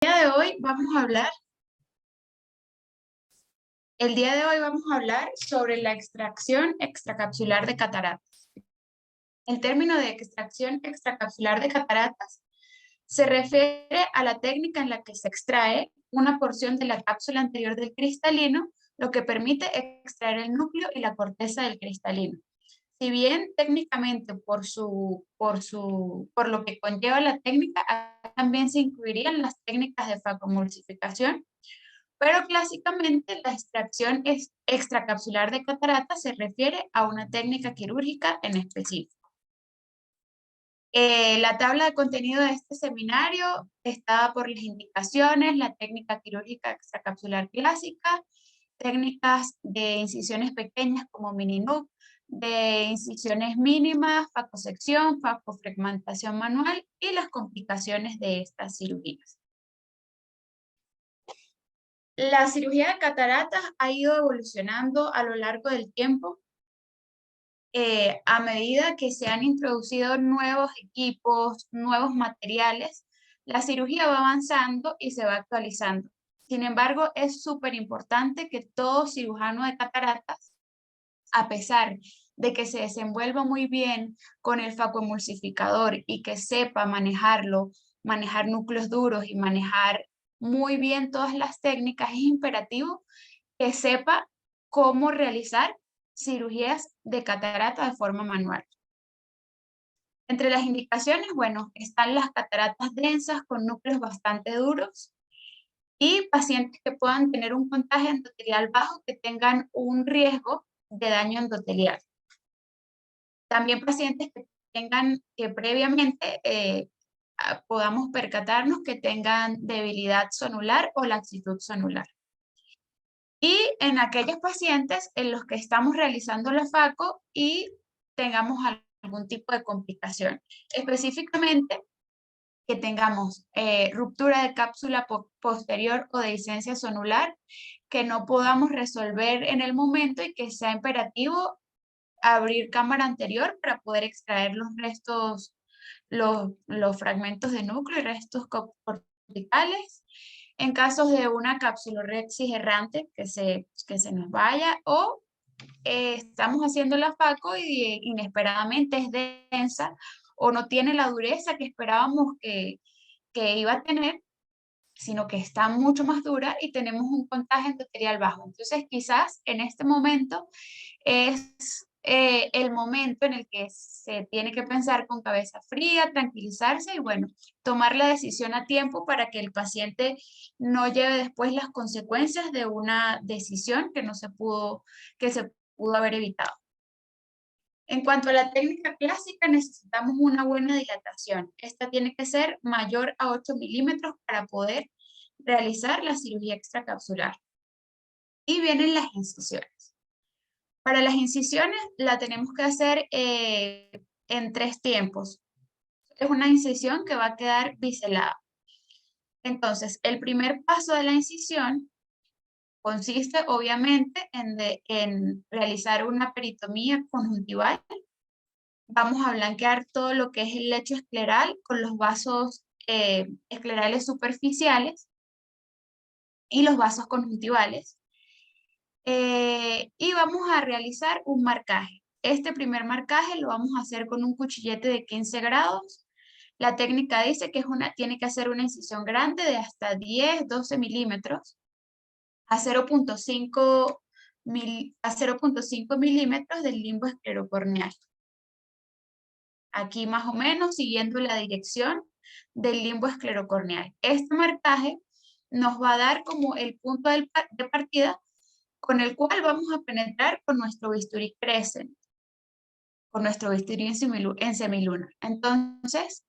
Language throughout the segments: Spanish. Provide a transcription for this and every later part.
día de hoy vamos a hablar, el día de hoy vamos a hablar sobre la extracción extracapsular de cataratas. El término de extracción extracapsular de cataratas se refiere a la técnica en la que se extrae una porción de la cápsula anterior del cristalino, lo que permite extraer el núcleo y la corteza del cristalino. Si bien técnicamente por lo que conlleva la técnica, también se incluirían las técnicas de facomulsificación. Pero clásicamente la extracción extracapsular de catarata se refiere a una técnica quirúrgica en específico. La tabla de contenido de este seminario está por las indicaciones, la técnica quirúrgica extracapsular clásica, técnicas de incisiones pequeñas como mini nuc, de incisiones mínimas, facosección, facofragmentación manual y las complicaciones de estas cirugías. La cirugía de cataratas ha ido evolucionando a lo largo del tiempo a medida que se han introducido nuevos equipos, nuevos materiales. La cirugía va avanzando y se va actualizando. Sin embargo, es súper importante que todo cirujano de cataratas, a pesar de que se desenvuelva muy bien con el facoemulsificador y que sepa manejarlo, manejar núcleos duros y manejar muy bien todas las técnicas, es imperativo que sepa cómo realizar cirugías de catarata de forma manual. Entre las indicaciones, bueno, están las cataratas densas con núcleos bastante duros y pacientes que puedan tener un contagio endotelial bajo, que tengan un riesgo de daño endotelial. También pacientes que tengan, que previamente podamos percatarnos que tengan debilidad sonular o laxitud sonular. Y en aquellos pacientes en los que estamos realizando la FACO y tengamos algún tipo de complicación. Específicamente, que tengamos ruptura de cápsula posterior o dehiscencia sonular, que no podamos resolver en el momento y que sea imperativo abrir cámara anterior para poder extraer los restos, los fragmentos de núcleo y restos corticales. En casos de una capsulorhexis errante que se nos vaya, o estamos haciendo la FACO y inesperadamente es densa o no tiene la dureza que esperábamos que iba a tener, sino que está mucho más dura y tenemos un contagio endotelial bajo. Entonces, quizás en este momento es el momento en el que se tiene que pensar con cabeza fría, tranquilizarse y bueno, tomar la decisión a tiempo para que el paciente no lleve después las consecuencias de una decisión que se pudo haber evitado. En cuanto a la técnica clásica, necesitamos una buena dilatación. Esta tiene que ser mayor a 8 milímetros para poder realizar la cirugía extracapsular. Y vienen las incisiones. Para las incisiones la tenemos que hacer en 3 tiempos. Es una incisión que va a quedar biselada. Entonces, el primer paso de la incisión consiste obviamente en realizar una peritomía conjuntival. Vamos a blanquear todo lo que es el lecho escleral con los vasos esclerales superficiales y los vasos conjuntivales. Y vamos a realizar un marcaje. Este primer marcaje lo vamos a hacer con un cuchillete de 15 grados. La técnica dice que tiene que hacer una incisión grande de hasta 10-12 milímetros a 0.5 milímetros del limbo esclerocorneal. Aquí más o menos siguiendo la dirección del limbo esclerocorneal. Este marcaje nos va a dar como el punto de partida con el cual vamos a penetrar con nuestro bisturí Crescent, con nuestro bisturí en semiluna. Entonces,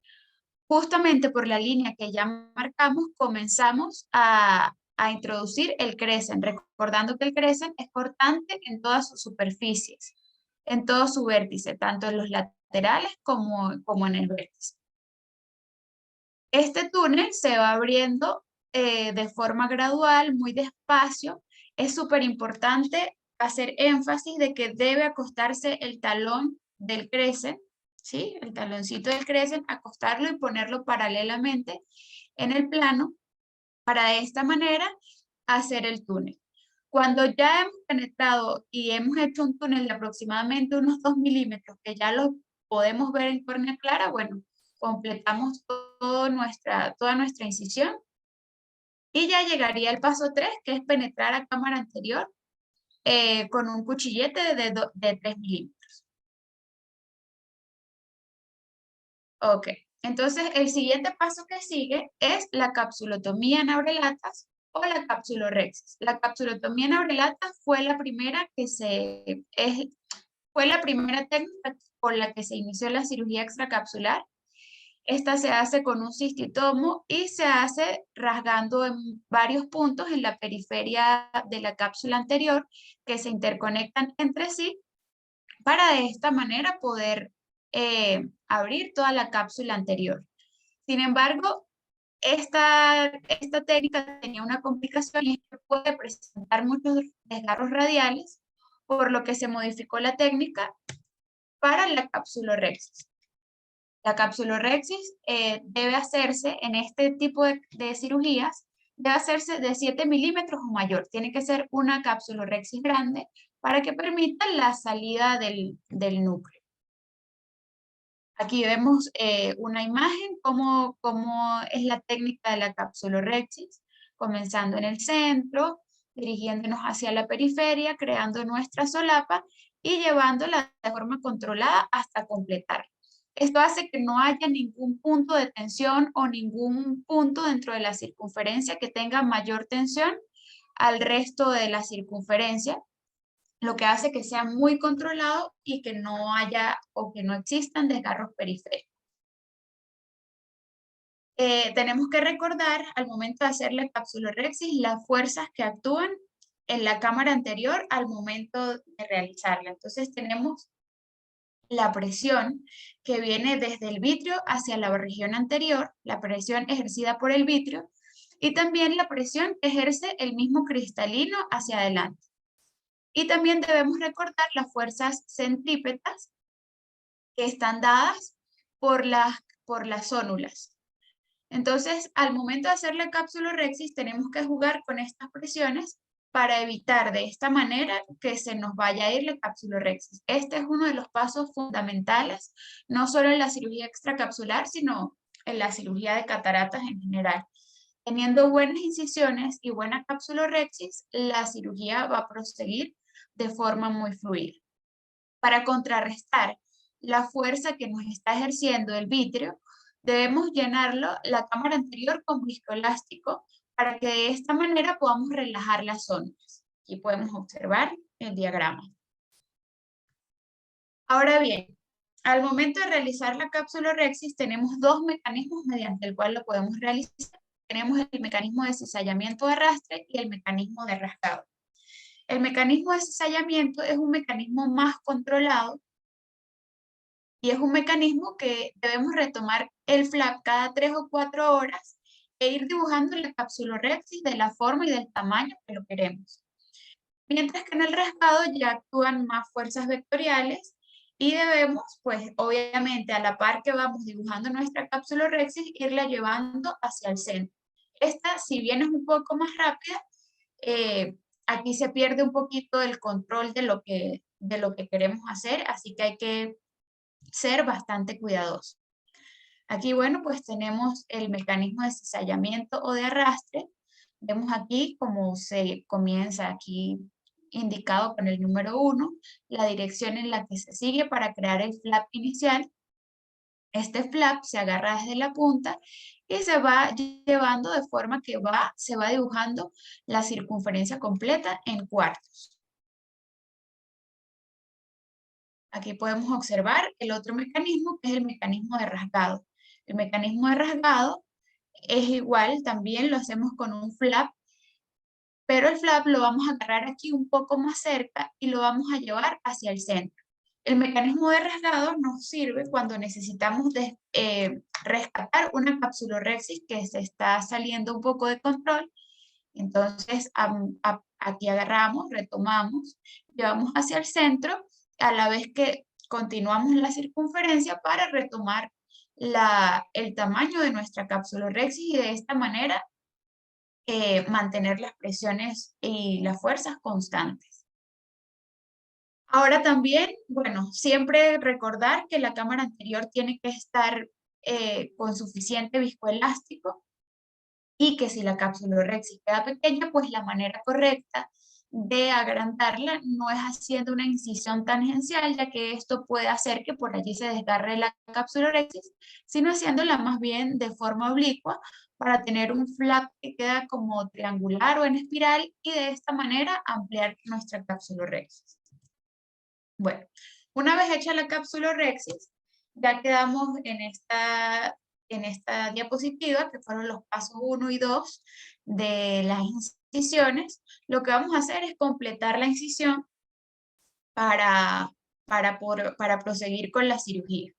justamente por la línea que ya marcamos, comenzamos a introducir el Crescent, recordando que el Crescent es cortante en todas sus superficies, en todo su vértice, tanto en los laterales como en el vértice. Este túnel se va abriendo de forma gradual, muy despacio. Es súper importante hacer énfasis de que debe acostarse el talón del crescent, ¿sí? El taloncito del crescent, acostarlo y ponerlo paralelamente en el plano para de esta manera hacer el túnel. Cuando ya hemos penetrado y hemos hecho un túnel de aproximadamente unos 2 milímetros, que ya lo podemos ver en córnea clara, bueno, completamos toda nuestra incisión y ya llegaría el paso 3, que es penetrar a cámara anterior con un cuchillete de 3 milímetros. Ok, entonces el siguiente paso que sigue es la capsulotomía en abrelatas o la capsulorhexis. La capsulotomía en abrelatas fue la primera fue la primera técnica con la que se inició la cirugía extracapsular. Esta se hace con un cistitomo y se hace rasgando en varios puntos en la periferia de la cápsula anterior que se interconectan entre sí para de esta manera poder abrir toda la cápsula anterior. Sin embargo, esta técnica tenía una complicación y es que puede presentar muchos desgarros radiales, por lo que se modificó la técnica para la capsulorhexis. La capsulorhexis debe hacerse en este tipo de cirugías, debe hacerse de 7 milímetros o mayor. Tiene que ser una capsulorhexis grande para que permita la salida del núcleo. Aquí vemos una imagen, cómo es la técnica de la capsulorhexis, comenzando en el centro, dirigiéndonos hacia la periferia, creando nuestra solapa y llevándola de forma controlada hasta completar. Esto hace que no haya ningún punto de tensión o ningún punto dentro de la circunferencia que tenga mayor tensión al resto de la circunferencia, lo que hace que sea muy controlado y que no haya o que no existan desgarros periféricos. Tenemos que recordar al momento de hacer la capsulorhexis las fuerzas que actúan en la cámara anterior al momento de realizarla. Entonces tenemos la presión que viene desde el vitrio hacia la región anterior, la presión ejercida por el vitrio, y también la presión que ejerce el mismo cristalino hacia adelante. Y también debemos recordar las fuerzas centrípetas que están dadas por las zónulas. Entonces, al momento de hacer la capsulorhexis, tenemos que jugar con estas presiones para evitar de esta manera que se nos vaya a ir la capsulorhexis. Este es uno de los pasos fundamentales, no solo en la cirugía extracapsular, sino en la cirugía de cataratas en general. Teniendo buenas incisiones y buena capsulorhexis, la cirugía va a proseguir de forma muy fluida. Para contrarrestar la fuerza que nos está ejerciendo el vitrio, debemos llenarlo la cámara anterior con viscoelástico para que de esta manera podamos relajar las zonas. Aquí podemos observar el diagrama. Ahora bien, al momento de realizar la capsulorhexis tenemos dos mecanismos mediante el cual lo podemos realizar. Tenemos el mecanismo de cizallamiento de arrastre y el mecanismo de rasgado. El mecanismo de cizallamiento es un mecanismo más controlado y es un mecanismo que debemos retomar el flap cada 3 o 4 horas e ir dibujando la capsulorhexis de la forma y del tamaño que lo queremos. Mientras que en el rasgado ya actúan más fuerzas vectoriales y debemos, pues obviamente a la par que vamos dibujando nuestra capsulorhexis, irla llevando hacia el centro. Esta, si bien es un poco más rápida, aquí se pierde un poquito el control de lo que queremos hacer, así que hay que ser bastante cuidadoso. Aquí, bueno, pues tenemos el mecanismo de cizallamiento o de arrastre. Vemos aquí cómo se comienza aquí indicado con el número 1, la dirección en la que se sigue para crear el flap inicial. Este flap se agarra desde la punta y se va llevando de forma que se va dibujando la circunferencia completa en cuartos. Aquí podemos observar el otro mecanismo, que es el mecanismo de rasgado. El mecanismo de rasgado es igual, también lo hacemos con un flap, pero el flap lo vamos a agarrar aquí un poco más cerca y lo vamos a llevar hacia el centro. El mecanismo de rasgado nos sirve cuando necesitamos rescatar una capsulorhexis que se está saliendo un poco de control. Entonces, aquí agarramos, retomamos, llevamos hacia el centro, a la vez que continuamos la circunferencia para retomar el tamaño de nuestra capsulorhexis y de esta manera mantener las presiones y las fuerzas constantes. Ahora también, bueno, siempre recordar que la cámara anterior tiene que estar con suficiente viscoelástico y que si la cápsula Rexis queda pequeña, pues la manera correcta de agrandarla no es haciendo una incisión tangencial, ya que esto puede hacer que por allí se desgarre la cápsula Rexis, sino haciéndola más bien de forma oblicua para tener un flap que queda como triangular o en espiral y de esta manera ampliar nuestra cápsula Rexis. Bueno, una vez hecha la cápsula Rexis, ya quedamos en esta diapositiva, que fueron los pasos 1 y 2 de las incisiones. Lo que vamos a hacer es completar la incisión para proseguir con la cirugía.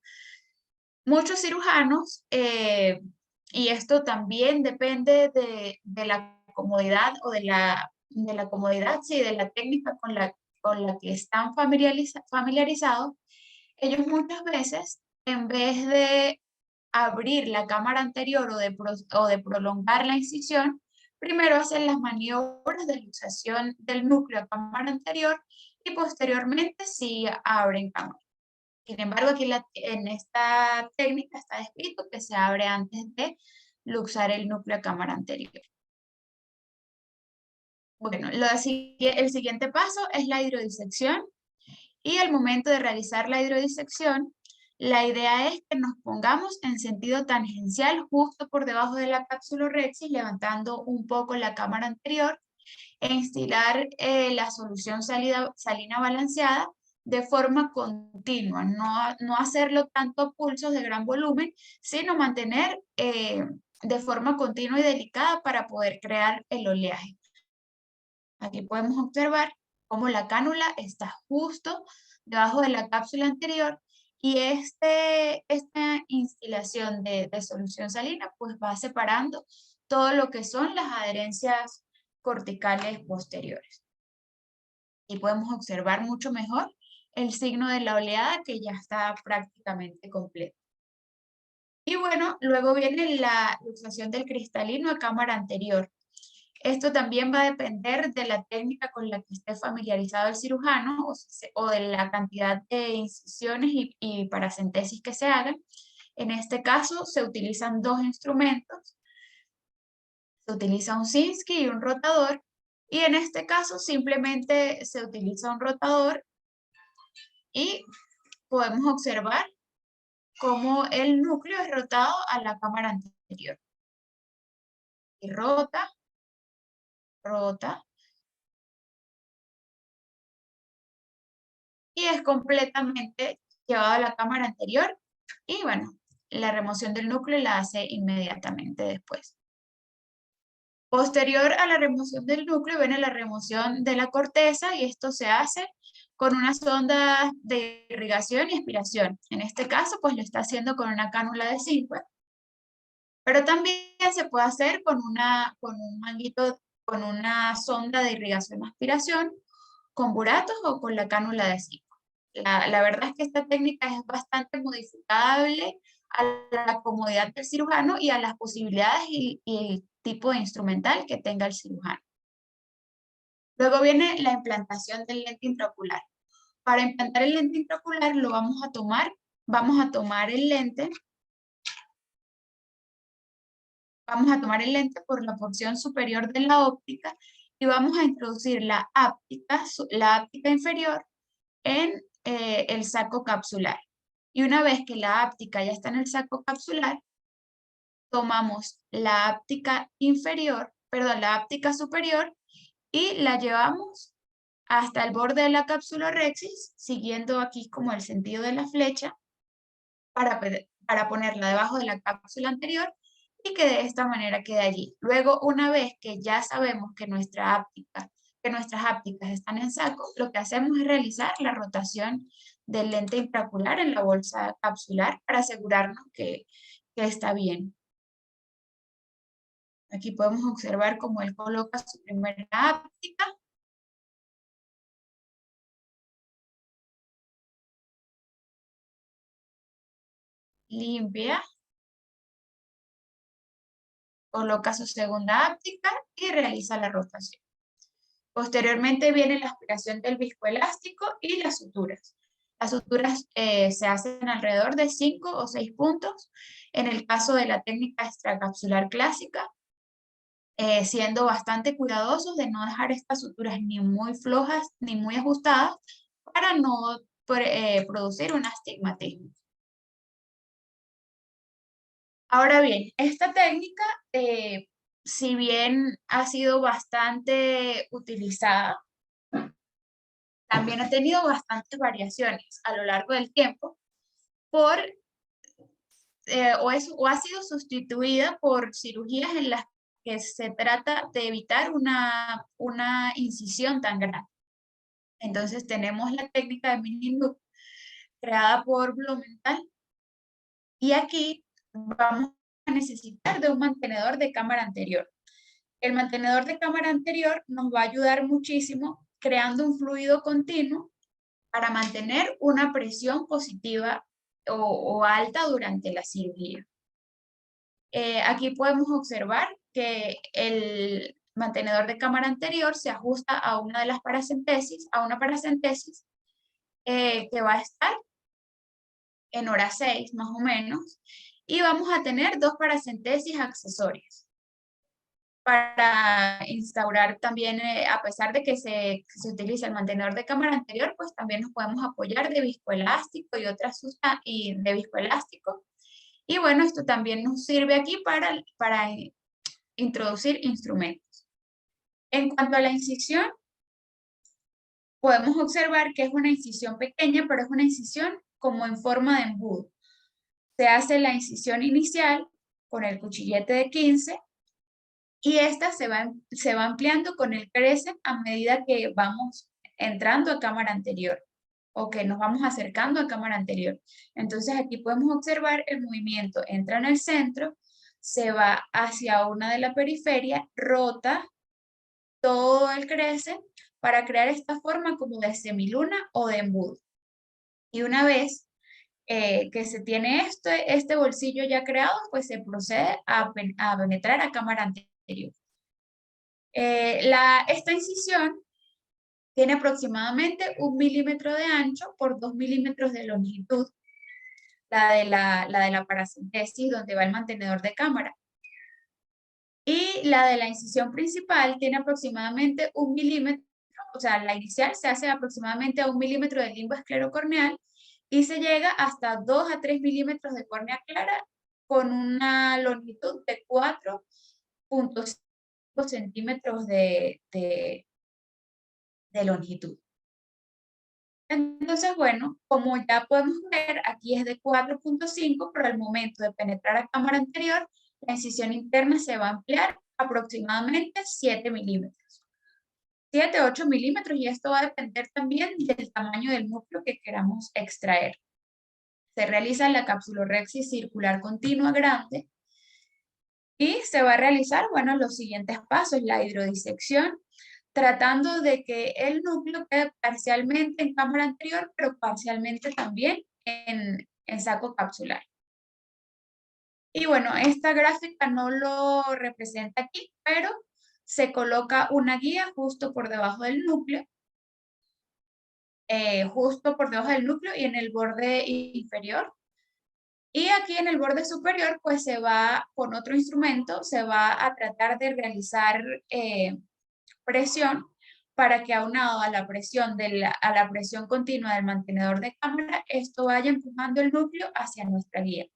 Muchos cirujanos, y esto también depende de la comodidad o de la comodidad, sí, de la técnica con la que están familiarizados, ellos muchas veces, en vez de abrir la cámara anterior o de prolongar la incisión, primero hacen las maniobras de luxación del núcleo a cámara anterior y posteriormente sí abren cámara. Sin embargo, aquí en esta técnica está descrito que se abre antes de luxar el núcleo a cámara anterior. Bueno, el siguiente paso es la hidrodisección. Y al momento de realizar la hidrodisección, la idea es que nos pongamos en sentido tangencial justo por debajo de la cápsula Rexis, levantando un poco la cámara anterior e instilar la solución salina balanceada de forma continua, no hacerlo tanto a pulsos de gran volumen, sino mantener de forma continua y delicada para poder crear el oleaje. Aquí podemos observar cómo la cánula está justo debajo de la cápsula anterior y esta instilación de solución salina pues va separando todo lo que son las adherencias corticales posteriores. Y podemos observar mucho mejor el signo de la oleada que ya está prácticamente completo. Y bueno, luego viene la luxación del cristalino a cámara anterior. Esto también va a depender de la técnica con la que esté familiarizado el cirujano o de la cantidad de incisiones y paracentesis que se hagan. En este caso se utilizan dos instrumentos. Se utiliza un Sinskey y un rotador. Y en este caso simplemente se utiliza un rotador y podemos observar cómo el núcleo es rotado a la cámara anterior. Y rota, rota. Y es completamente llevado a la cámara anterior y bueno, la remoción del núcleo la hace inmediatamente después. Posterior a la remoción del núcleo viene la remoción de la corteza y esto se hace con una sonda de irrigación y aspiración. En este caso, pues lo está haciendo con una cánula de 5, pero también se puede hacer con un manguito, con una sonda de irrigación y aspiración, con buratos o con la cánula de 5. La verdad es que esta técnica es bastante modificable a la comodidad del cirujano y a las posibilidades y el tipo de instrumental que tenga el cirujano. Luego viene la implantación del lente intraocular. Para implantar el lente intraocular vamos a tomar el lente por la porción superior de la óptica y vamos a introducir la áptica inferior en el saco capsular. Y una vez que la áptica ya está en el saco capsular, tomamos la áptica la áptica superior y la llevamos hasta el borde de la cápsula Rexis, siguiendo aquí como el sentido de la flecha, para ponerla debajo de la cápsula anterior y que de esta manera quede allí. Luego, una vez que ya sabemos que nuestras ápticas están en saco, lo que hacemos es realizar la rotación del lente intraocular en la bolsa capsular para asegurarnos que está bien. Aquí podemos observar cómo él coloca su primera áptica. Limpia. coloca su segunda áptica y realiza la rotación. Posteriormente viene la aspiración del viscoelástico y las suturas. Las suturas se hacen alrededor de 5 o 6 puntos. En el caso de la técnica extracapsular clásica, siendo bastante cuidadosos de no dejar estas suturas ni muy flojas ni muy ajustadas para no producir un astigmatismo. Ahora bien, esta técnica, si bien ha sido bastante utilizada, también ha tenido bastantes variaciones a lo largo del tiempo por, o ha sido sustituida por cirugías en las que se trata de evitar una incisión tan grande. Entonces tenemos la técnica de mini loop creada por Blumenthal y aquí vamos a necesitar de un mantenedor de cámara anterior. El mantenedor de cámara anterior nos va a ayudar muchísimo creando un fluido continuo para mantener una presión positiva o alta durante la cirugía. Aquí podemos observar que el mantenedor de cámara anterior se ajusta a una de las paracentesis, que va a estar en hora 6 más o menos, y vamos a tener 2 paracentesis accesorias para instaurar también, a pesar de que se utiliza el mantenedor de cámara anterior, pues también nos podemos apoyar de viscoelástico y otras sustancias, y de viscoelástico. Y bueno, esto también nos sirve aquí para introducir instrumentos. En cuanto a la incisión, podemos observar que es una incisión pequeña, pero es una incisión como en forma de embudo. Se hace la incisión inicial con el cuchillete de 15 y esta se va ampliando con el crescent a medida que vamos entrando a cámara anterior o que nos vamos acercando a cámara anterior. Entonces aquí podemos observar el movimiento. Entra en el centro, se va hacia una de la periferia, rota todo el crescent para crear esta forma como de semiluna o de embudo. Y una vez que se tiene este bolsillo ya creado, pues se procede a penetrar a cámara anterior. Esta incisión tiene aproximadamente 1 milímetro de ancho por 2 milímetros de longitud, la de la paracentesis, donde va el mantenedor de cámara. Y la de la incisión principal tiene aproximadamente 1 milímetro, o sea, la inicial se hace aproximadamente a 1 milímetro de limbo esclerocorneal y se llega hasta 2 a 3 milímetros de córnea clara con una longitud de 4.5 centímetros de longitud. Entonces, bueno, como ya podemos ver, aquí es de 4.5, pero al momento de penetrar a cámara anterior, la incisión interna se va a ampliar aproximadamente 7 milímetros. 7, 8 milímetros, y esto va a depender también del tamaño del núcleo que queramos extraer. Se realiza la capsulorhexis circular continua grande y se va a realizar, bueno, los siguientes pasos: la hidrodisección, tratando de que el núcleo quede parcialmente en cámara anterior, pero parcialmente también en saco capsular. Y bueno, esta gráfica no lo representa aquí, pero se coloca una guía justo por debajo del núcleo, y en el borde inferior. Y aquí en el borde superior, pues se va, con otro instrumento, se va a tratar de realizar presión para que, aunado a la presión, a la presión continua del mantenedor de cámara, esto vaya empujando el núcleo hacia nuestra guía.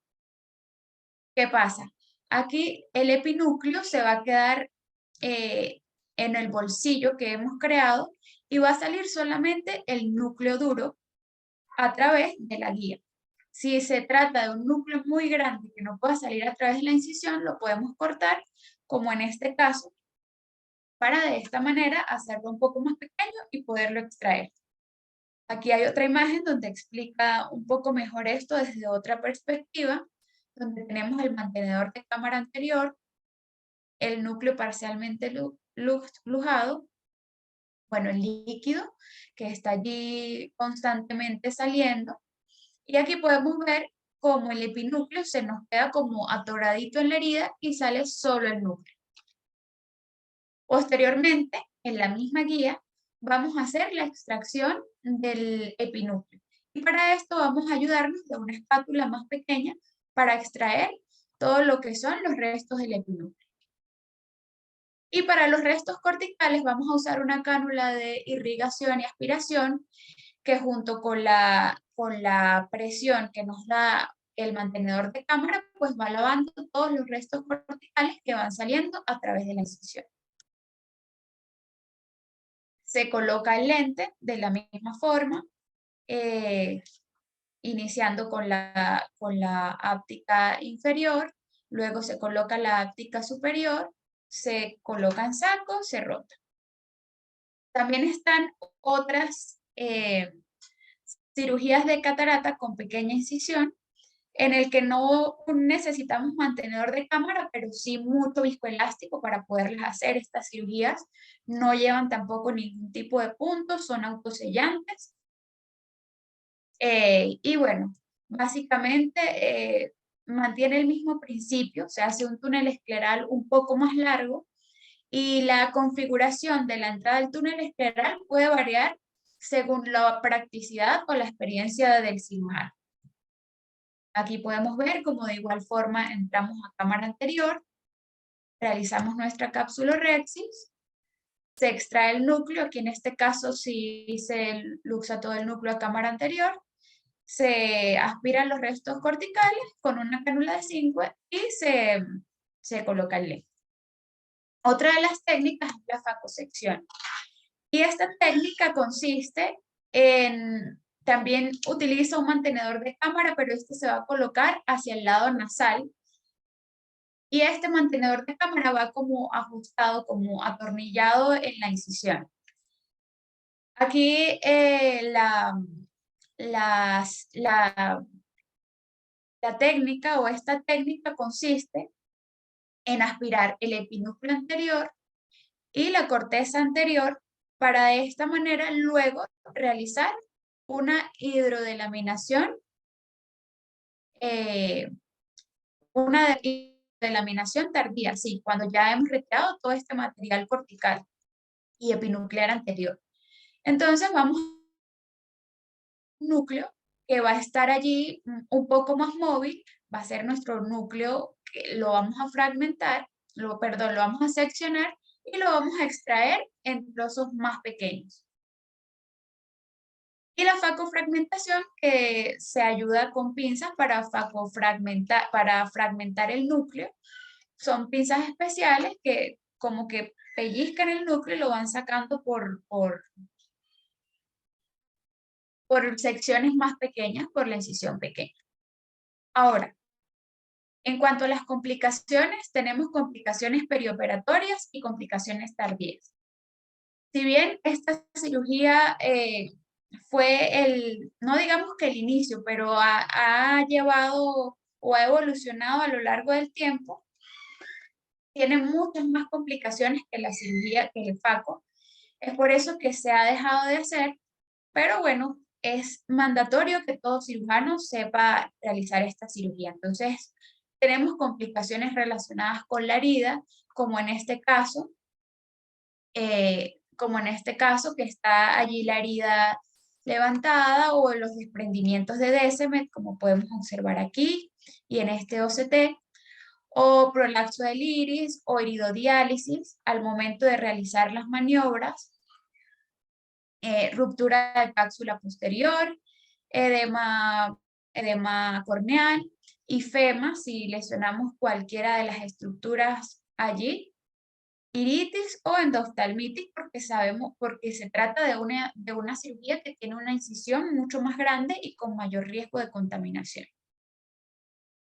¿Qué pasa? Aquí el epinúcleo se va a quedar en el bolsillo que hemos creado y va a salir solamente el núcleo duro a través de la guía. Si se trata de un núcleo muy grande que no pueda salir a través de la incisión, lo podemos cortar, como en este caso, para de esta manera hacerlo un poco más pequeño y poderlo extraer. Aquí hay otra imagen donde explica un poco mejor esto desde otra perspectiva, donde tenemos el mantenedor de cámara anterior, el núcleo parcialmente lujado, bueno, el líquido que está allí constantemente saliendo. Y aquí podemos ver como el epinúcleo se nos queda como atoradito en la herida y sale solo el núcleo. Posteriormente, en la misma guía, vamos a hacer la extracción del epinúcleo. Y para esto vamos a ayudarnos de una espátula más pequeña para extraer todo lo que son los restos del epinúcleo. Y para los restos corticales vamos a usar una cánula de irrigación y aspiración que junto con la presión que nos da el mantenedor de cámara, pues va lavando todos los restos corticales que van saliendo a través de la incisión. Se coloca el lente de la misma forma, iniciando con la áptica inferior, luego se coloca la áptica superior, se coloca en saco, se rota. También están otras cirugías de catarata con pequeña incisión, en el que no necesitamos mantenedor de cámara, pero sí mucho viscoelástico para poderlas hacer. Estas cirugías no llevan tampoco ningún tipo de puntos, son autosellantes. Y bueno, básicamente mantiene el mismo principio, se hace un túnel escleral un poco más largo y la configuración de la entrada del túnel escleral puede variar según la practicidad o la experiencia del cirujano. Aquí podemos ver cómo de igual forma entramos a cámara anterior, realizamos nuestra cápsula rexis, se extrae el núcleo, aquí en este caso sí se luxa todo el núcleo a cámara anterior, se aspiran los restos corticales con una cánula de 5 y se coloca el lente. Otra de las técnicas es la facosección. Y esta técnica consiste en, también utiliza un mantenedor de cámara, pero este se va a colocar hacia el lado nasal. Y este mantenedor de cámara va como ajustado, como atornillado en la incisión. Aquí la técnica o esta técnica consiste en aspirar el epinúcleo anterior y la corteza anterior para de esta manera luego realizar una hidrodelaminación, una delaminación tardía, sí, cuando ya hemos retirado todo este material cortical y epinuclear anterior. Entonces vamos a un núcleo que va a estar allí un poco más móvil, va a ser nuestro núcleo que lo vamos a fragmentar, lo vamos a seccionar y lo vamos a extraer en trozos más pequeños. Y la facofragmentación que se ayuda con pinzas para fragmentar el núcleo. Son pinzas especiales que como que pellizcan el núcleo y lo van sacando por secciones más pequeñas, por la incisión pequeña. Ahora, en cuanto a las complicaciones, tenemos complicaciones perioperatorias y complicaciones tardías. Si bien esta cirugía fue no digamos que el inicio, pero ha llevado o ha evolucionado a lo largo del tiempo, tiene muchas más complicaciones que la cirugía, que el FACO. Es por eso que se ha dejado de hacer, pero bueno, es mandatorio que todo cirujano sepa realizar esta cirugía. Entonces, tenemos complicaciones relacionadas con la herida, como en este caso, que está allí la herida levantada o los desprendimientos de Descemet, como podemos observar aquí y en este OCT, o prolapso del iris o iridodiálisis al momento de realizar las maniobras, ruptura de cápsula posterior, edema corneal y FEMA si lesionamos cualquiera de las estructuras allí, iritis o endoftalmitis porque se trata de una cirugía que tiene una incisión mucho más grande y con mayor riesgo de contaminación.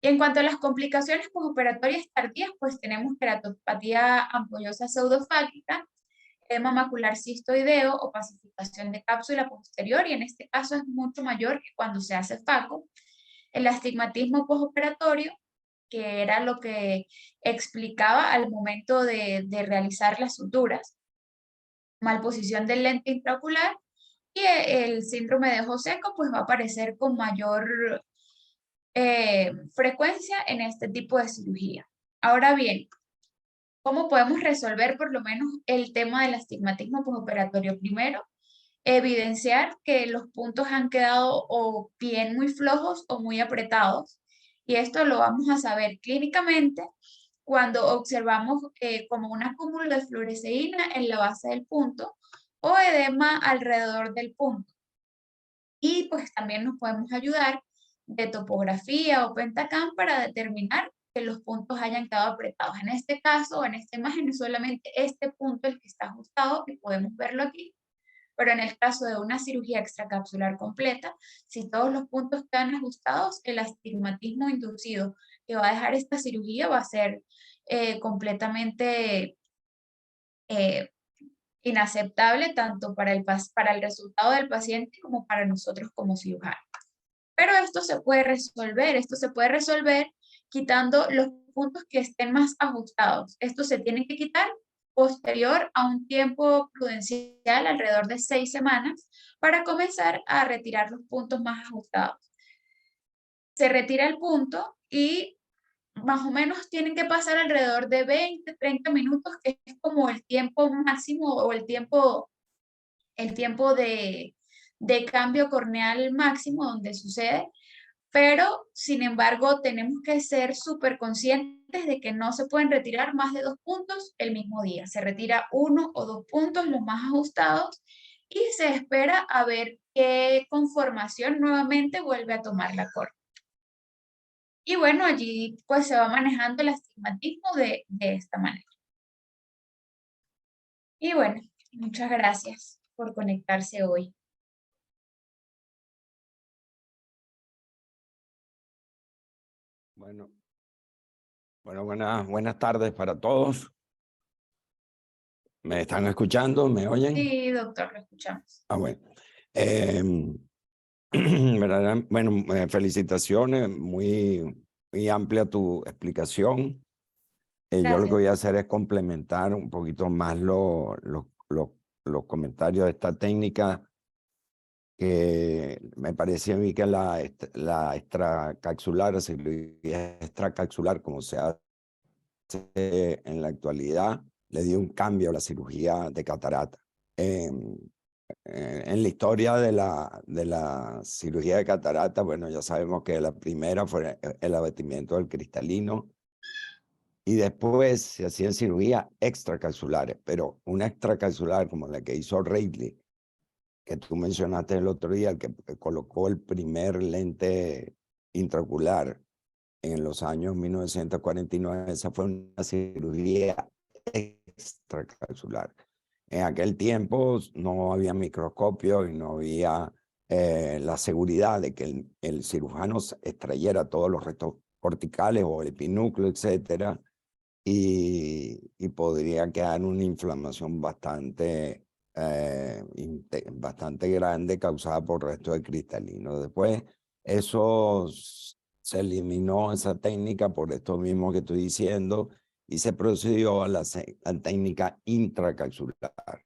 Y en cuanto a las complicaciones postoperatorias tardías, pues tenemos queratopatía ampollosa pseudofágica, edema macular cistoideo o pacificación de cápsula posterior, y en este caso es mucho mayor que cuando se hace FACO. El astigmatismo postoperatorio, que era lo que explicaba al momento de realizar las suturas, malposición del lente intraocular, y el síndrome de ojo seco pues va a aparecer con mayor frecuencia en este tipo de cirugía. Ahora bien, ¿cómo podemos resolver por lo menos el tema del astigmatismo postoperatorio? Primero, evidenciar que los puntos han quedado o bien muy flojos o muy apretados. Y esto lo vamos a saber clínicamente cuando observamos como un acúmulo de fluoresceína en la base del punto o edema alrededor del punto. Y pues también nos podemos ayudar de topografía o Pentacam para determinar que los puntos hayan quedado apretados. En este caso, en esta imagen, es solamente este punto el que está ajustado y podemos verlo aquí. Pero en el caso de una cirugía extracapsular completa, si todos los puntos quedan ajustados, el astigmatismo inducido que va a dejar esta cirugía va a ser completamente eh, inaceptable tanto para el resultado del paciente como para nosotros como cirujanos. Pero esto se puede resolver quitando los puntos que estén más ajustados. Estos se tienen que quitar posterior a un tiempo prudencial, alrededor de 6 semanas, para comenzar a retirar los puntos más ajustados. Se retira el punto y más o menos tienen que pasar alrededor de 20, 30 minutos, que es como el tiempo máximo o el tiempo de cambio corneal máximo donde sucede, pero sin embargo tenemos que ser súper conscientes de que no se pueden retirar más de 2 puntos el mismo día. Se retira 1 o 2 puntos, los más ajustados, y se espera a ver qué conformación nuevamente vuelve a tomar la córnea. Y bueno, allí pues se va manejando el astigmatismo de esta manera. Y bueno, muchas gracias por conectarse hoy. Bueno, buenas tardes para todos. ¿Me están escuchando? ¿Me oyen? Sí, doctor, lo escuchamos. Ah, bueno. Bueno, felicitaciones, muy amplia tu explicación. Yo lo que voy a hacer es complementar un poquito más los comentarios de esta técnica, que me parece a mí que la extracapsular, la cirugía extracapsular, como se hace en la actualidad, le dio un cambio a la cirugía de catarata. En la historia de la cirugía de catarata, bueno, ya sabemos que la primera fue el abatimiento del cristalino, y después se hacían cirugías extracapsulares, pero una extracapsular como la que hizo Reilly, que tú mencionaste el otro día, que colocó el primer lente intraocular en los años 1949, esa fue una cirugía extracapsular. En aquel tiempo no había microscopio y no había la seguridad de que el cirujano extrayera todos los restos corticales o el epinúcleo, etcétera, y podría quedar una inflamación bastante grande causada por resto de cristalino. Después eso se eliminó, esa técnica, por esto mismo que estoy diciendo, y se procedió a la técnica intracapsular,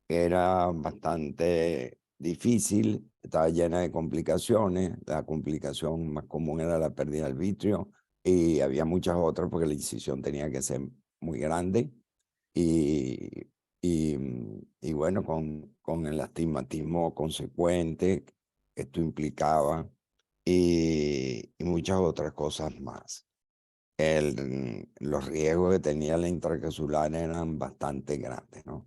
que era bastante difícil, estaba llena de complicaciones. La complicación más común era la pérdida del vitrio, y había muchas otras porque la incisión tenía que ser muy grande, y, y bueno, con el astigmatismo consecuente que esto implicaba, y muchas otras cosas más. Los riesgos que tenía la intracapsular eran bastante grandes, ¿no?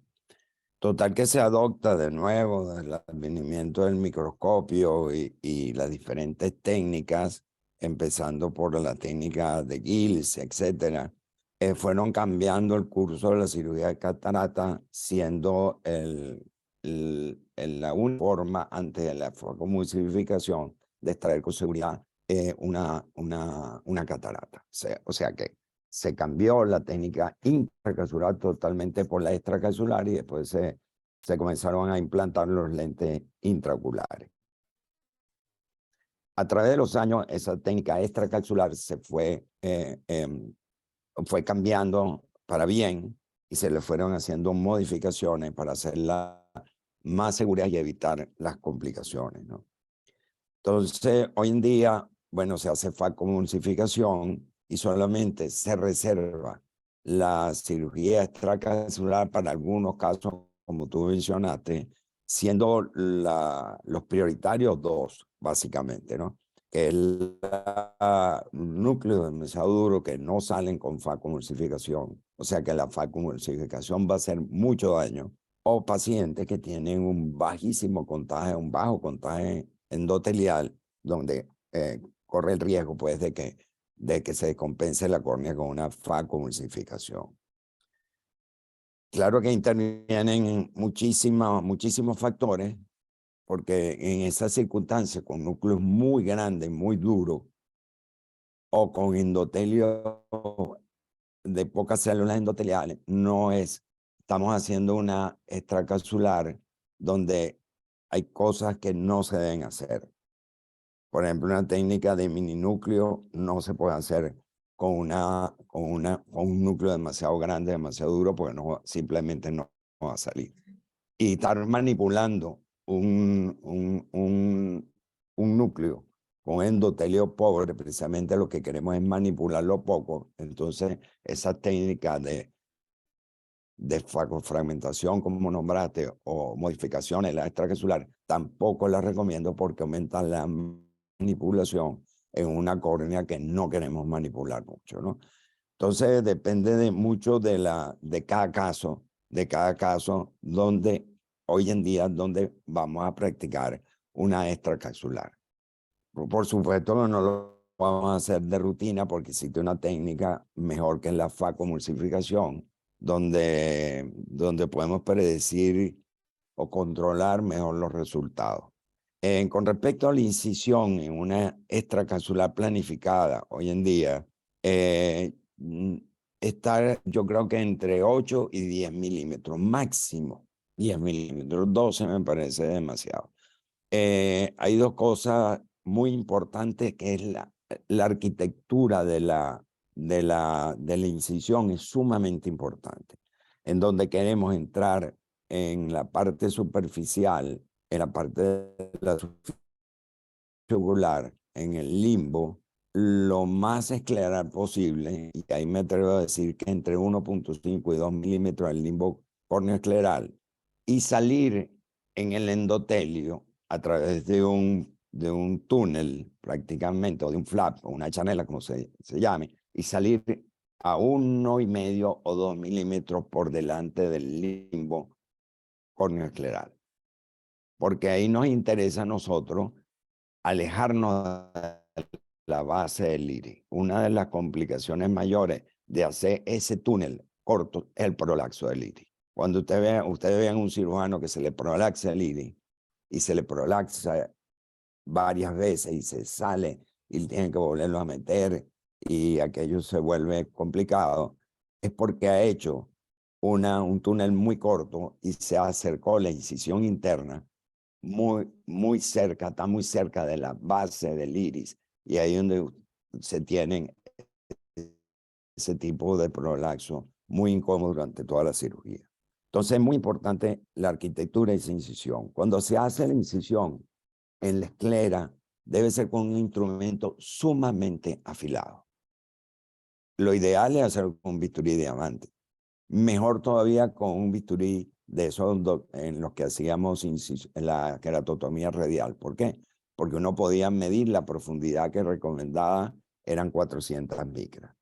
Total que se adopta de nuevo el advenimiento del microscopio y las diferentes técnicas, empezando por la técnica de Giles, etcétera, fueron cambiando el curso de la cirugía de catarata, siendo la única forma antes de la fotoemulsificación de extraer con seguridad una catarata. O sea que se cambió la técnica intracapsular totalmente por la extracapsular, y después se comenzaron a implantar los lentes intraoculares. A través de los años, esa técnica extracapsular fue cambiando para bien, y se le fueron haciendo modificaciones para hacerla más segura y evitar las complicaciones, ¿no? Entonces, hoy en día bueno, se hace facomulsificación y solamente se reserva la cirugía extracapsular para algunos casos, como tú mencionaste, siendo los prioritarios dos, básicamente, ¿no? Que el núcleo demasiado duro que no salen con facomulsificación, o sea que la facomulsificación va a hacer mucho daño, o pacientes que tienen un bajísimo contagio, un bajo contagio endotelial, donde corre el riesgo pues de que se descompense la córnea con una facomulsificación. Claro que intervienen muchísimos factores, porque en esas circunstancias, con núcleos muy grandes, muy duros, o con endotelio de pocas células endoteliales, estamos haciendo una extracapsular donde hay cosas que no se deben hacer. Por ejemplo, una técnica de mininúcleo no se puede hacer con un núcleo demasiado grande, demasiado duro, porque simplemente no va a salir. Y estar manipulando un núcleo con endotelio pobre, precisamente lo que queremos es manipularlo poco. Entonces, esa técnica de fragmentación, como nombraste, o modificaciones en la extracapsular, tampoco la recomiendo porque aumenta la manipulación en una córnea que no queremos manipular mucho, ¿no? Entonces, depende mucho de cada caso, donde hoy en día, donde vamos a practicar una extracapsular. Por supuesto que no lo vamos a hacer de rutina porque existe una técnica mejor que la facomulsificación, donde podemos predecir o controlar mejor los resultados. Con respecto a la incisión en una extracapsular planificada, hoy en día, está yo creo que entre 8 y 10 milímetros, máximo 10 milímetros, 12 me parece demasiado. Hay dos cosas muy importantes, que es la arquitectura de la incisión es sumamente importante, en donde queremos entrar en la parte superficial, en la parte de la jugular, en el limbo, lo más escleral posible, y ahí me atrevo a decir que entre 1.5 y 2 milímetros del limbo córneo-escleral, y salir en el endotelio a través de un túnel prácticamente, o de un flap, o una chanela, como se llame, y salir a 1,5 o 2 milímetros por delante del limbo córneo-escleral. Porque ahí nos interesa a nosotros alejarnos de la base del iris. Una de las complicaciones mayores de hacer ese túnel corto es el prolapso del iris. Cuando ustedes vean un cirujano que se le prolaxa el iris y se le prolaxa varias veces y se sale y tienen que volverlo a meter y aquello se vuelve complicado, es porque ha hecho un túnel muy corto y se acercó la incisión interna muy cerca, está muy cerca de la base del iris, y ahí donde se tienen ese tipo de prolapso muy incómodo durante toda la cirugía. Entonces es muy importante la arquitectura de esa incisión. Cuando se hace la incisión en la esclera, debe ser con un instrumento sumamente afilado. Lo ideal es hacerlo con un bisturí de diamante. Mejor todavía con un bisturí de esos en los que hacíamos la queratotomía radial. ¿Por qué? Porque uno podía medir la profundidad que recomendaba, eran 400 micras.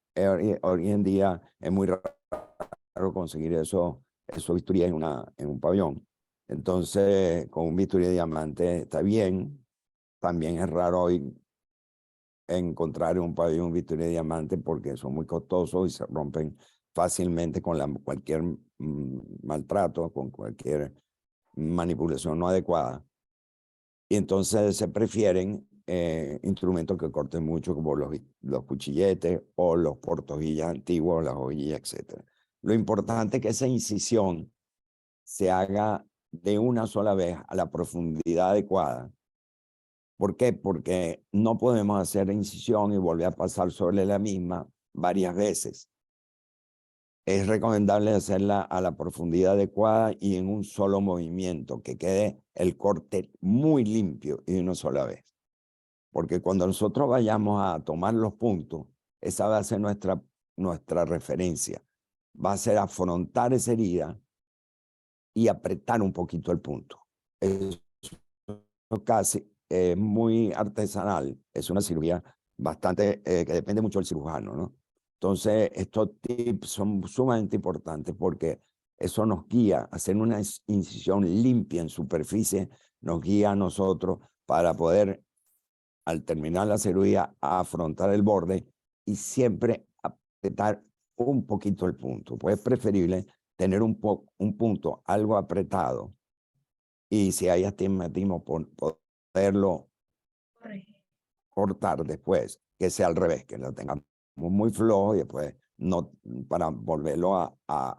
Hoy en día es muy raro conseguir esos bisturí en un pabellón. Entonces, con un bisturí de diamante está bien. También es raro hoy encontrar un pabellón, un bisturí de diamante, porque son muy costosos y se rompen fácilmente con cualquier maltrato, con cualquier manipulación no adecuada. Y entonces se prefieren instrumentos que corten mucho, como los cuchilletes o los portojillas antiguos, las hojillas, etc. Lo importante es que esa incisión se haga de una sola vez a la profundidad adecuada. ¿Por qué? Porque no podemos hacer incisión y volver a pasar sobre la misma varias veces. Es recomendable hacerla a la profundidad adecuada y en un solo movimiento, que quede el corte muy limpio y de una sola vez. porque cuando nosotros vayamos a tomar los puntos, esa va a ser nuestra referencia. Va a ser afrontar esa herida y apretar un poquito el punto. Eso casi es muy artesanal, es una cirugía bastante, que depende mucho del cirujano, ¿no? Entonces, estos tips son sumamente importantes porque eso nos guía a hacer una incisión limpia en superficie, nos guía a nosotros para poder, al terminar la cirugía, afrontar el borde y siempre apretar un poquito el punto. Pues es preferible tener un punto algo apretado y si hay astigmatismo, poderlo cortar después, que sea al revés, que lo tengamos muy flojo y después no, para volverlo a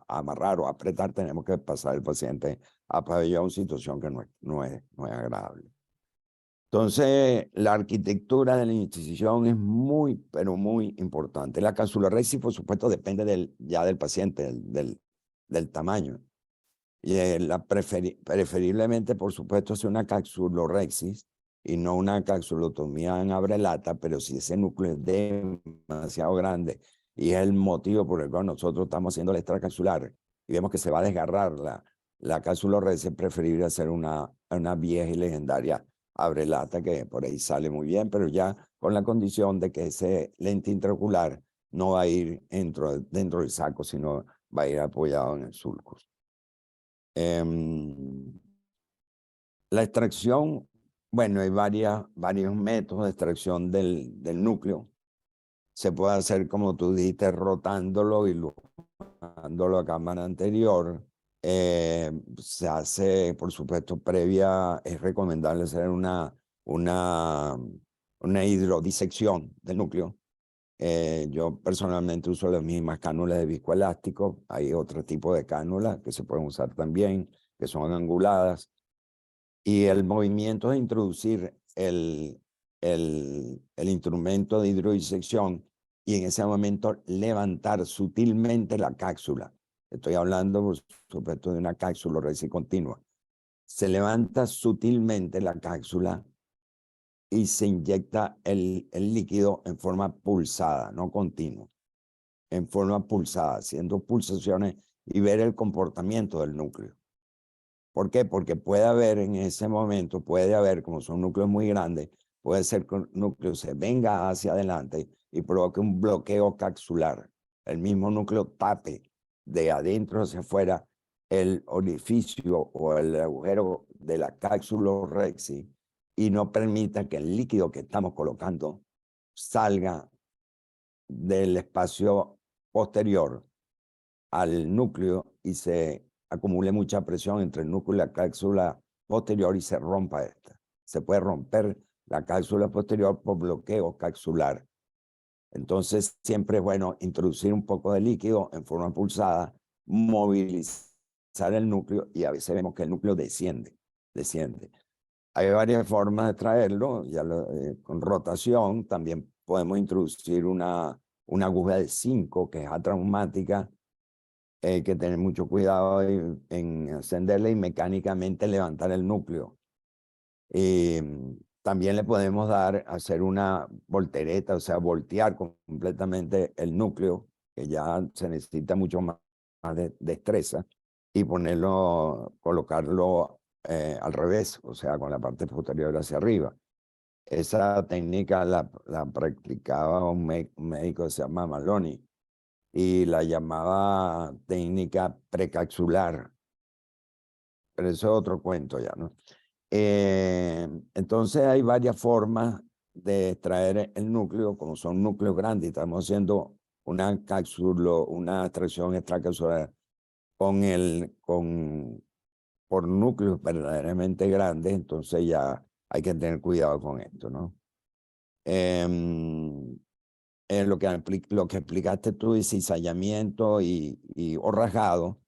amarrar o apretar, tenemos que pasar el paciente a pabellón, situación que no es agradable. Entonces, la arquitectura de la incisión es muy, pero muy importante. La capsulorhexis, por supuesto, depende ya del paciente, del tamaño. Y preferiblemente, por supuesto, es una capsulorhexis y no una capsulotomía en abrelata, pero si ese núcleo es demasiado grande y es el motivo por el cual nosotros estamos haciendo el extracapsular y vemos que se va a desgarrar la capsulorhexis, es preferible hacer una vieja y legendaria abrelata, que por ahí sale muy bien, pero ya con la condición de que ese lente intraocular no va a ir dentro del saco, sino va a ir apoyado en el sulcus. La extracción, bueno, hay varios métodos de extracción del núcleo. Se puede hacer, como tú dijiste, rotándolo y dándolo a cámara anterior. Se hace, por supuesto, es recomendable hacer una hidrodisección del núcleo. Yo personalmente uso las mismas cánulas de viscoelástico. Hay otro tipo de cánulas que se pueden usar también, que son anguladas. Y el movimiento de introducir el instrumento de hidrodisección y en ese momento levantar sutilmente la cápsula. Estoy hablando, por supuesto, de una capsulorhexis continua. Se levanta sutilmente la cápsula y se inyecta el líquido en forma pulsada, no continua, en forma pulsada, haciendo pulsaciones y ver el comportamiento del núcleo. ¿Por qué? Porque puede haber en ese momento, como son núcleos muy grandes, puede ser que el núcleo se venga hacia adelante y provoque un bloqueo capsular. El mismo núcleo tape de adentro hacia afuera el orificio o el agujero de la capsulorhexis y no permita que el líquido que estamos colocando salga del espacio posterior al núcleo y se acumule mucha presión entre el núcleo y la cápsula posterior y se rompa esta. Se puede romper la cápsula posterior por bloqueo capsular. Entonces, siempre es bueno introducir un poco de líquido en forma pulsada, movilizar el núcleo y a veces vemos que el núcleo desciende. Hay varias formas de traerlo, con rotación. También podemos introducir una aguja de 5 que es atraumática. Hay que tener mucho cuidado en encenderla y mecánicamente levantar el núcleo. También le podemos hacer una voltereta, o sea, voltear completamente el núcleo, que ya se necesita mucho más de destreza, y colocarlo al revés, o sea, con la parte posterior hacia arriba. Esa técnica la practicaba un médico que se llama Maloney y la llamaba técnica precapsular, pero eso es otro cuento ya, ¿no? Entonces hay varias formas de extraer el núcleo, como son núcleos grandes, estamos haciendo una extracción extracapsular por núcleos verdaderamente grandes, entonces ya hay que tener cuidado con esto, ¿no? Lo que explicaste tú, y cizallamiento o rajado,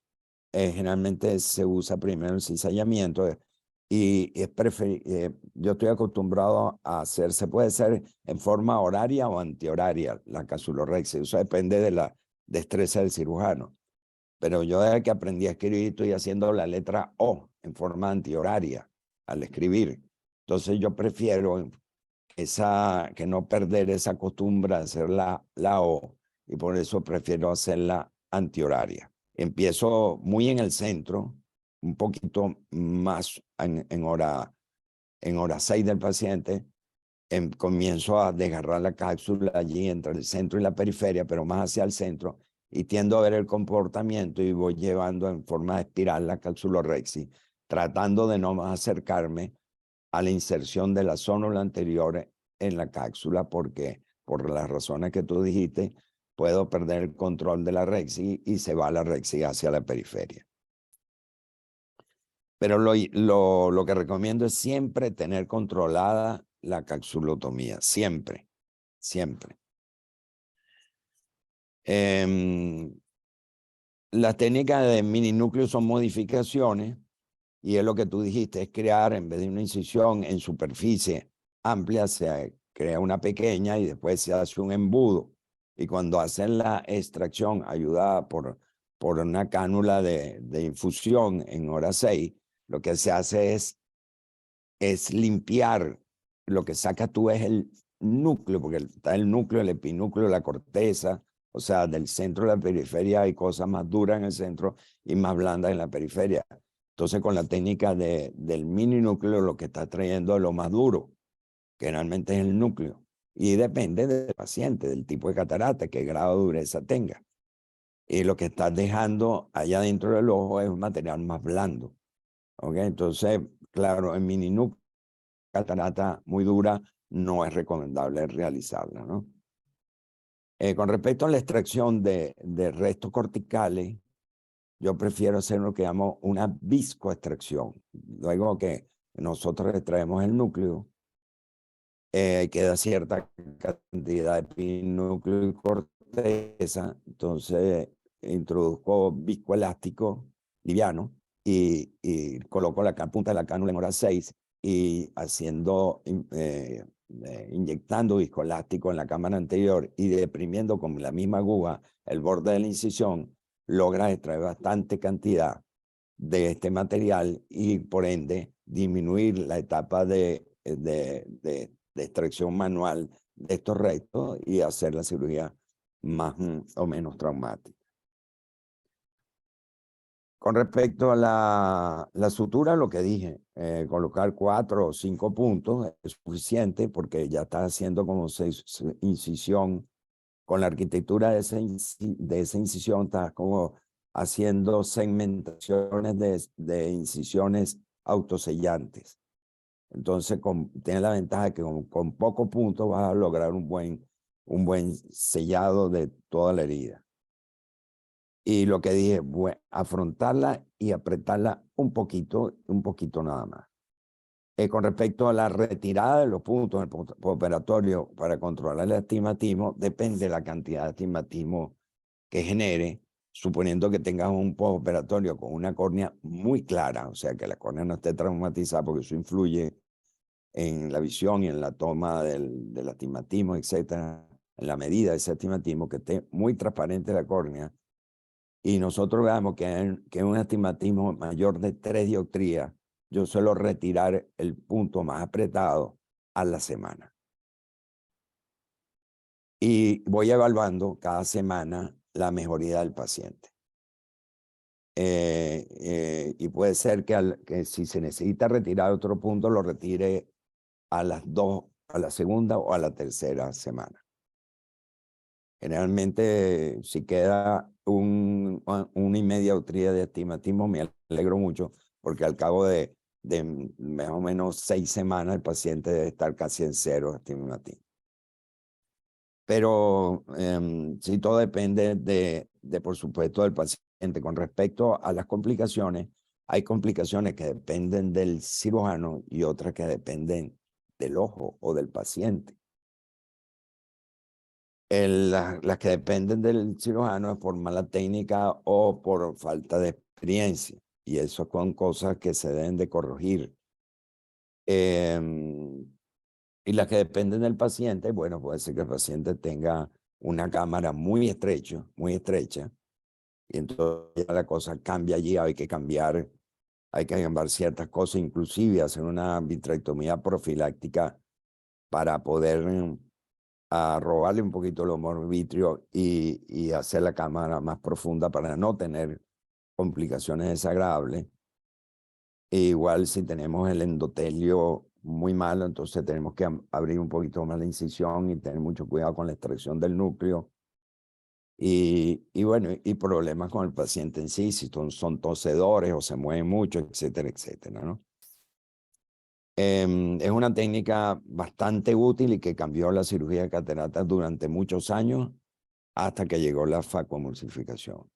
generalmente se usa primero el cizallamiento y yo estoy acostumbrado a se puede hacer en forma horaria o antihoraria la capsulorhexis, eso depende de la destreza del cirujano. Pero yo desde que aprendí a escribir estoy haciendo la letra O en forma antihoraria al escribir. Entonces yo prefiero que no perder esa costumbre de hacer la O, y por eso prefiero hacerla antihoraria. Empiezo muy en el centro, un poquito más en hora 6 del paciente, comienzo a desgarrar la cápsula allí entre el centro y la periferia, pero más hacia el centro, y tiendo a ver el comportamiento y voy llevando en forma de espiral la capsulorhexis, tratando de no más acercarme a la inserción de la zónula anterior en la cápsula, porque por las razones que tú dijiste, puedo perder el control de la rexis y se va la rexis hacia la periferia. Pero lo que recomiendo es siempre tener controlada la capsulotomía, siempre, siempre. Las técnicas de mini núcleo son modificaciones, y es lo que tú dijiste, es crear, en vez de una incisión en superficie amplia, se crea una pequeña y después se hace un embudo. Y cuando hacen la extracción ayudada por una cánula de infusión en hora 6, lo que se hace es limpiar. Lo que sacas tú es el núcleo, porque está el núcleo, el epinúcleo, la corteza. O sea, del centro de la periferia hay cosas más duras en el centro y más blandas en la periferia. Entonces, con la técnica del mini núcleo, lo que está trayendo es lo más duro, que realmente es el núcleo. Y depende del paciente, del tipo de catarata, qué grado de dureza tenga. Y lo que estás dejando allá dentro del ojo es un material más blando. ¿Ok? Entonces, claro, en mini núcleo, catarata muy dura, no es recomendable realizarla, ¿no? Con respecto a la extracción de restos corticales, yo prefiero hacer lo que llamo una viscoextracción. Luego que nosotros extraemos el núcleo, queda cierta cantidad de pinúcleo y corteza, entonces introduzco viscoelástico liviano y coloco la punta de la cánula en hora 6 y haciendo, inyectando viscoelástico en la cámara anterior y deprimiendo con la misma aguja el borde de la incisión, logra extraer bastante cantidad de este material y por ende disminuir la etapa de extracción manual de estos restos y hacer la cirugía más o menos traumática. Con respecto a la sutura, lo que dije, colocar 4 o 5 puntos es suficiente porque ya está haciendo como incisión. Con la arquitectura de esa incisión, está como haciendo segmentaciones de incisiones autosellantes. Entonces, tiene la ventaja que con pocos puntos vas a lograr un buen sellado de toda la herida. Y lo que dije, afrontarla y apretarla un poquito nada más. Con respecto a la retirada de los puntos en el postoperatorio para controlar el astigmatismo, depende de la cantidad de astigmatismo que genere, suponiendo que tengas un postoperatorio con una córnea muy clara, o sea, que la córnea no esté traumatizada, porque eso influye en la visión y en la toma del astigmatismo, etcétera, en la medida de ese astigmatismo, que esté muy transparente la córnea, y nosotros veamos que un astigmatismo mayor de 3 dioptrías, yo suelo retirar el punto más apretado a la semana. Y voy evaluando cada semana la mejoría del paciente. Y puede ser que si se necesita retirar otro punto, lo retire a la segunda o a la tercera semana. Generalmente, si queda una y media dioptría de astigmatismo, me alegro mucho, porque al cabo de más o menos 6 semanas, el paciente debe estar casi en 0 astigmatismo. Pero sí, todo depende por supuesto, del paciente. Con respecto a las complicaciones, hay complicaciones que dependen del cirujano y otras que dependen del ojo o del paciente. Las que dependen del cirujano es por mala técnica o por falta de experiencia. Y eso son cosas que se deben de corregir. Y las que dependen del paciente, bueno, puede ser que el paciente tenga una cámara muy estrecha, y entonces la cosa cambia allí, hay que cambiar ciertas cosas, inclusive hacer una vitrectomía profiláctica para poder robarle un poquito el humor vitrio y hacer la cámara más profunda para no tener complicaciones desagradables. E igual si tenemos el endotelio muy malo, entonces tenemos que abrir un poquito más la incisión y tener mucho cuidado con la extracción del núcleo. Y bueno, y problemas con el paciente en sí, si son tosedores o se mueven mucho, etcétera, etcétera, ¿no? Es una técnica bastante útil y que cambió la cirugía de cataratas durante muchos años hasta que llegó la facoemulsificación.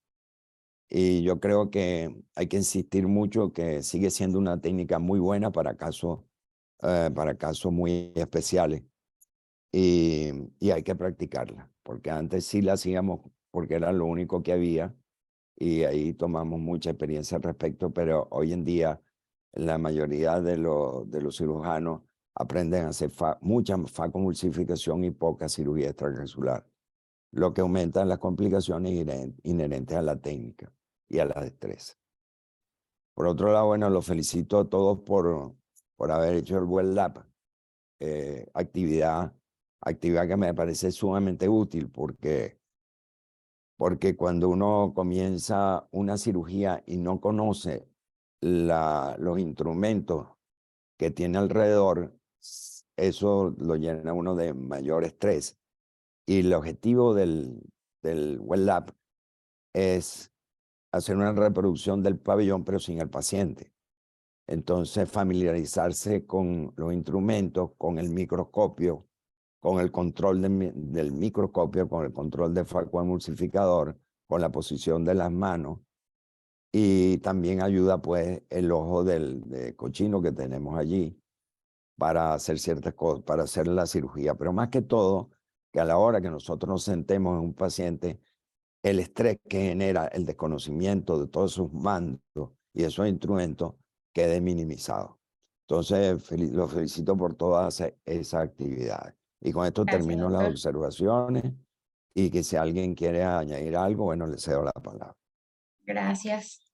Y yo creo que hay que insistir mucho que sigue siendo una técnica muy buena para casos muy especiales. Y hay que practicarla, porque antes sí la hacíamos porque era lo único que había y ahí tomamos mucha experiencia al respecto, pero hoy en día la mayoría de los cirujanos aprenden a hacer mucha facoemulsificación y poca cirugía extracapsular, lo que aumenta las complicaciones inherentes a la técnica y a la destreza. Por otro lado, bueno, los felicito a todos por haber hecho el Well Lab, actividad que me parece sumamente útil porque cuando uno comienza una cirugía y no conoce los instrumentos que tiene alrededor, eso lo llena a uno de mayor estrés. Y el objetivo del Well Lab es hacer una reproducción del pabellón, pero sin el paciente. Entonces, familiarizarse con los instrumentos, con el microscopio, con el control del microscopio, con el control del facoemulsificador, con la posición de las manos. Y también ayuda, pues, el ojo de cochino que tenemos allí para hacer ciertas cosas, para hacer la cirugía. Pero más que todo, que a la hora que nosotros nos sentemos en un paciente, el estrés que genera el desconocimiento de todos sus mandos y esos instrumentos quede minimizado. Entonces, los felicito por todas esas actividades. Y con esto Gracias, termino las doctor. observaciones y que si alguien quiere añadir algo, bueno, le cedo la palabra. Gracias.